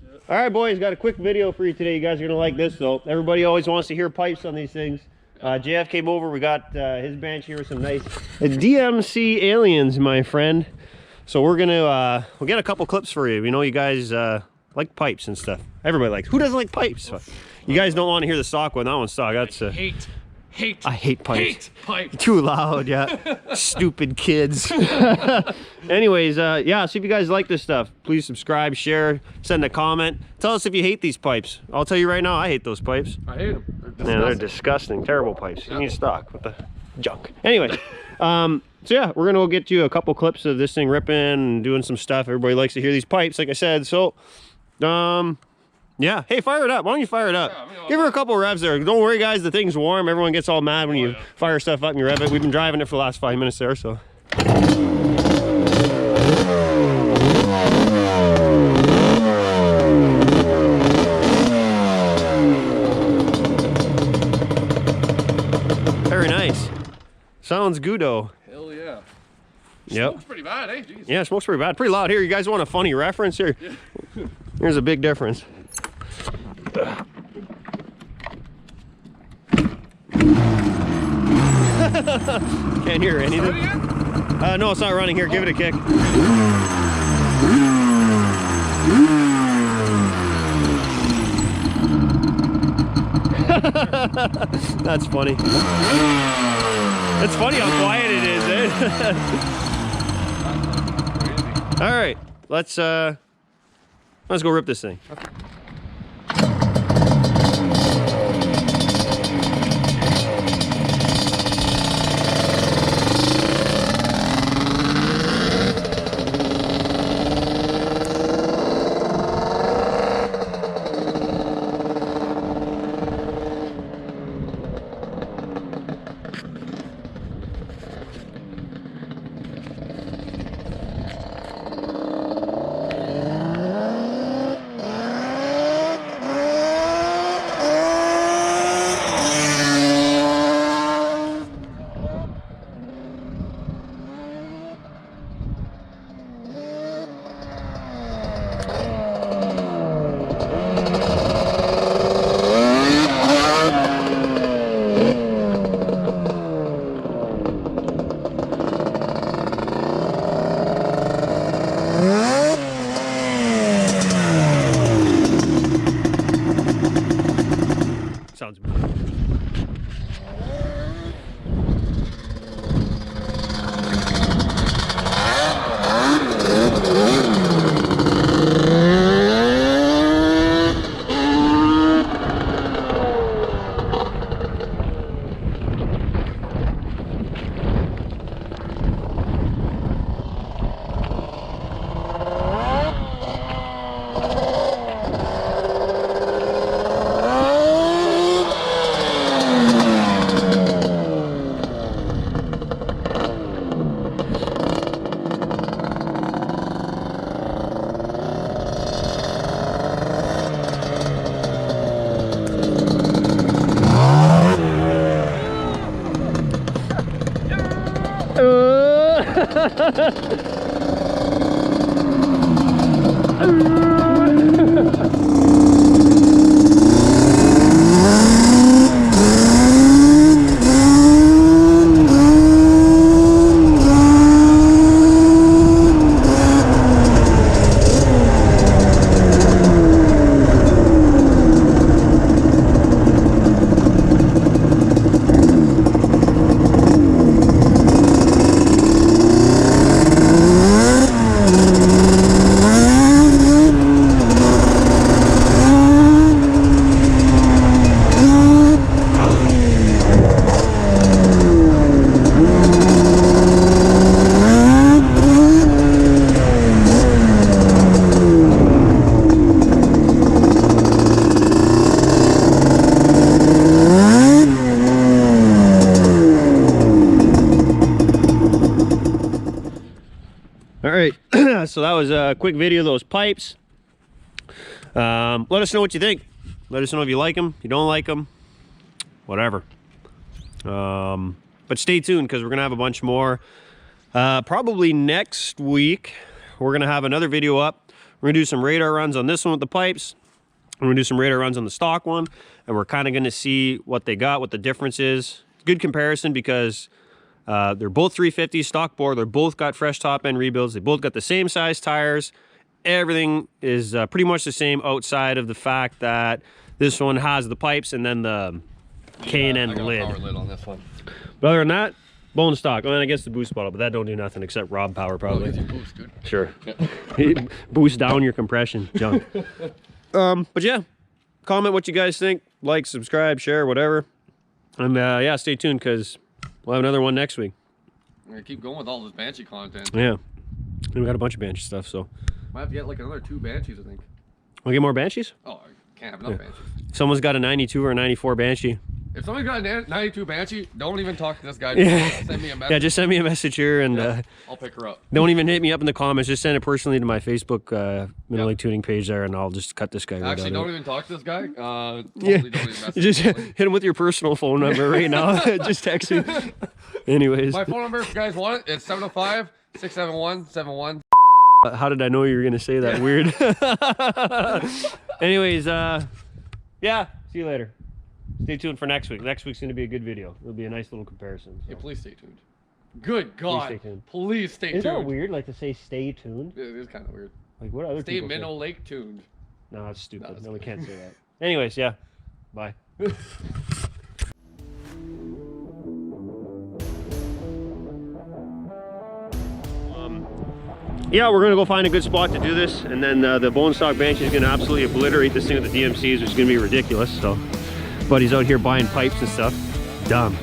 All right, boys, got a quick video for you today. You guys are gonna like this though. Everybody always wants to hear pipes on these things. JF came over. We got his Banshee with some nice DMC aliens, my friend. So we're gonna we'll get a couple clips for you. We know you guys like pipes and stuff. Everybody likes. Who doesn't like pipes? You guys don't want to hear the stock one. That one's stock. That's I hate pipes. Too loud, yeah. Stupid kids. Anyways, yeah, see if you guys like this stuff. Please subscribe, share, send a comment. Tell us if you hate these pipes. I'll tell you right now, I hate those pipes. I hate them. They're disgusting. Terrible pipes. You need stock with the junk. Anyway, so yeah, we're gonna go get you a couple clips of this thing ripping and doing some stuff. Everybody likes to hear these pipes, like I said. So, yeah, hey, fire it up. Why don't you fire it up? Yeah, give her a couple revs there. Don't worry, guys, the thing's warm. Everyone gets all mad when you fire stuff up and you rev it. We've been driving it for the last 5 minutes there, so. Very nice. Sounds goodo. Hell yeah. Yep. Smoke's pretty bad, eh? Jeez. Yeah, smoke's pretty bad. Pretty loud. Here, you guys want a funny reference here? Yeah. Here's a big difference. Can't hear anything. No, it's not running. Here, give it a kick. That's funny. It's funny how quiet it is, eh? All right, let's go rip this thing. Sounds good. All right, so that was a quick video of those pipes. Let us know what you think. Let us know if you like them, if you don't like them, whatever. But stay tuned because we're gonna have a bunch more. Probably next week, we're gonna have another video up We're gonna do some radar runs on this one with the pipes. We're gonna do some radar runs on the stock one, and we're kind of gonna see what they got, what the difference is. Good comparison because they're both 350 stock bore. They're both got fresh top end rebuilds. They both got the same size tires. Everything is pretty much the same outside of the fact that this one has the pipes and then the K&N lid. Power lid on this one. But other than that, bone stock. I mean, I guess the boost bottle, but that don't do nothing except rob power probably. Oh, boost, dude. Sure. Boost down your compression junk. But yeah, comment what you guys think. Like, subscribe, share, whatever. And yeah, stay tuned because we'll have another one next week. I'm gonna keep going with all this Banshee content. Yeah. And we got a bunch of Banshee stuff, so. Might have to get like another 2 Banshees, I think. We'll get more Banshees? Oh, I can't have enough Banshees. Someone's got a 92 or a 94 Banshee. If somebody's got a 92 Banshee, don't even talk to this guy. Yeah. Send me a message. Yeah, just send me a message here and I'll pick her up. don't even hit me up in the comments. Just send it personally to my Facebook Middle League Tuning page there, and I'll just cut this guy right Actually, out don't of it. even talk to this guy. Yeah. Don't even message Just him. hit him with your personal phone number right now. Just text me. Anyways. My phone number, if you guys want it, it's 705-671-71. How did I know you were going to say that weird? Anyways, yeah, see you later. Stay tuned for next week. Next week's going to be a good video. It'll be a nice little comparison. So. Yeah, please stay tuned. Good God. Please stay tuned. Please stay Isn't tuned. that weird, like to say stay tuned? It is kind of weird. Like what other Stay people Minnow say? Lake tuned. No, that's stupid. that's No, we can't say that. Anyways, yeah. Bye. Yeah, we're gonna go find a good spot to do this, and then the bone stock Banshee is gonna absolutely obliterate this thing with the DMCs, which is gonna be ridiculous. So, buddy's out here buying pipes and stuff. Dumb.